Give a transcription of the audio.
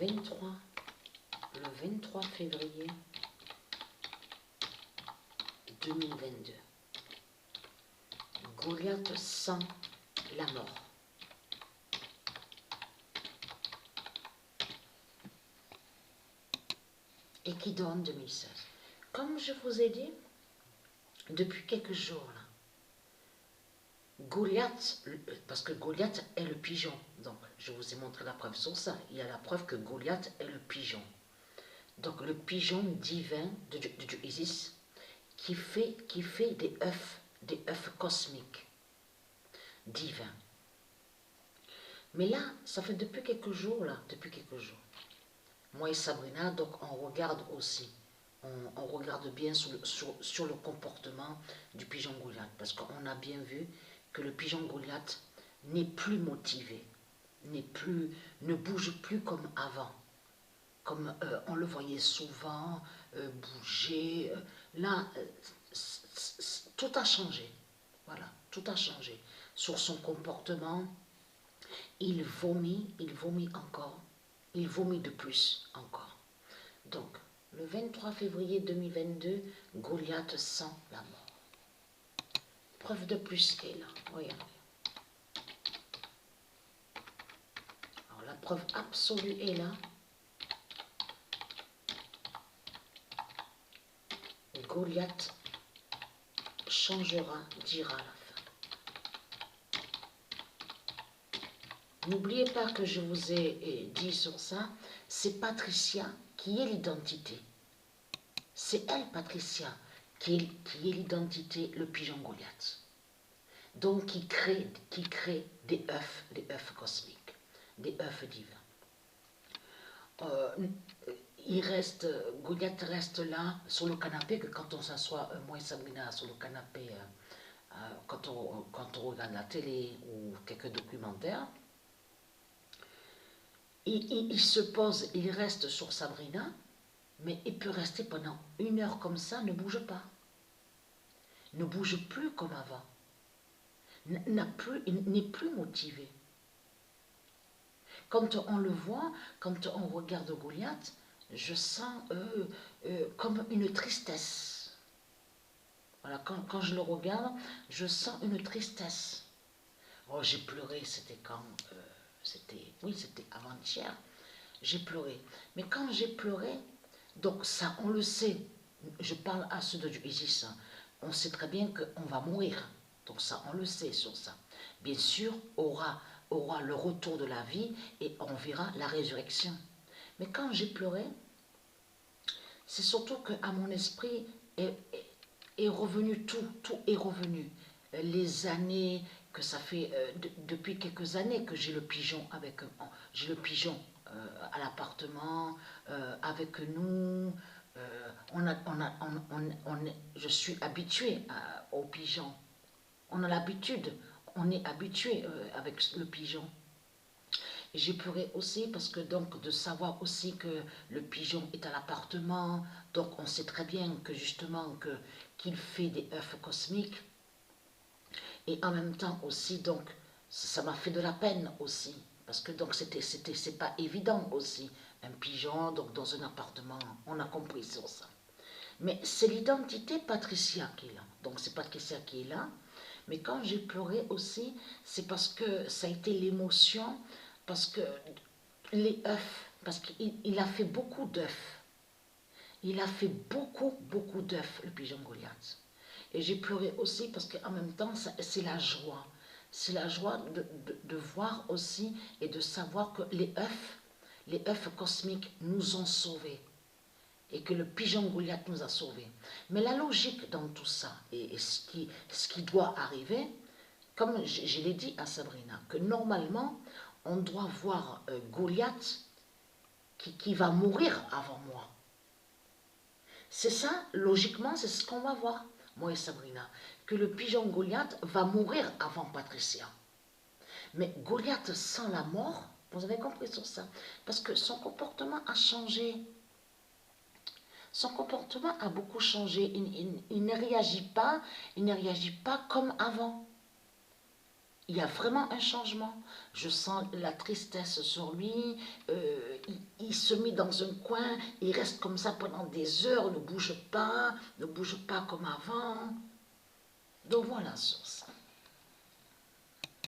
23 février 2022. Goliath sent la mort. Et qui donne 2016. Comme je vous ai dit, depuis quelques jours, là, Goliath, parce que Goliath est le pigeon, donc je vous ai montré la preuve sur ça, il y a la preuve que Goliath est le pigeon. Donc le pigeon divin de Isis qui fait des œufs cosmiques, divins. Mais là, ça fait depuis quelques jours, moi et Sabrina, donc on regarde aussi, on regarde bien sur le comportement du pigeon Goliath, parce qu'on a bien vu que le pigeon Goliath n'est plus motivé, ne bouge plus comme avant, comme on le voyait souvent bouger. Là, tout a changé, voilà, tout a changé. Sur son comportement, il vomit encore, il vomit de plus encore. Donc, le 23 février 2022, Goliath sent la mort. Preuve de plus est là, regardez. Alors, la preuve absolue est là. Goliath changera, dira la fin. N'oubliez pas que je vous ai dit sur ça, c'est Patricia qui est l'identité. C'est elle, Patricia, qui est l'identité, le pigeon Goliath. Donc qui crée des œufs cosmiques, des œufs divins. Goliath reste là sur le canapé, que quand on s'assoit, moi et Sabrina, sur le canapé, quand on regarde la télé ou quelques documentaires, il se pose, il reste sur Sabrina, mais il peut rester pendant 1 heure comme ça, ne bouge pas. Ne bouge plus comme avant. Il n'est plus motivé. Quand on le voit, quand on regarde Goliath, je sens comme une tristesse. Voilà, quand je le regarde, je sens une tristesse. Oh, j'ai pleuré, c'était quand c'était avant-hier. J'ai pleuré. Mais quand j'ai pleuré, donc ça, on le sait. Je parle à ceux de Isis. On sait très bien qu'on va mourir. Donc ça, on le sait sur ça. Bien sûr, aura le retour de la vie et on verra la résurrection. Mais quand j'ai pleuré, c'est surtout qu'à mon esprit est revenu tout est revenu. Les années que ça fait, depuis quelques années que j'ai le pigeon à l'appartement, avec nous. Je suis habituée au pigeon. On a l'habitude, on est habitué avec le pigeon. J'ai pleuré aussi parce que donc de savoir aussi que le pigeon est à l'appartement, donc on sait très bien que justement qu'il fait des œufs cosmiques. Et en même temps aussi, donc, ça m'a fait de la peine aussi. Parce que donc c'est pas évident aussi. Un pigeon, donc dans un appartement, on a compris sur ça. Mais c'est l'identité Patricia qui est là. Donc c'est Patricia qui est là. Mais quand j'ai pleuré aussi, c'est parce que ça a été l'émotion, parce que les œufs, parce qu'il a fait beaucoup d'œufs. Il a fait beaucoup d'œufs, le pigeon Goliath. Et j'ai pleuré aussi parce qu'en même temps, c'est la joie. C'est la joie de voir aussi et de savoir que les œufs cosmiques nous ont sauvés. Et que le pigeon Goliath nous a sauvés. Mais la logique dans tout ça, et ce qui doit arriver, comme je l'ai dit à Sabrina, que normalement, on doit voir Goliath qui va mourir avant moi. C'est ça, logiquement, c'est ce qu'on va voir, moi et Sabrina, que le pigeon Goliath va mourir avant Patricia. Mais Goliath sent la mort, vous avez compris sur ça, parce que son comportement a changé. Son comportement a beaucoup changé. Il ne réagit pas comme avant. il y a vraiment un changement. Je sens la tristesse sur lui, il se met dans un coin, il reste comme ça pendant des heures, ne bouge pas comme avant. Donc voilà, source.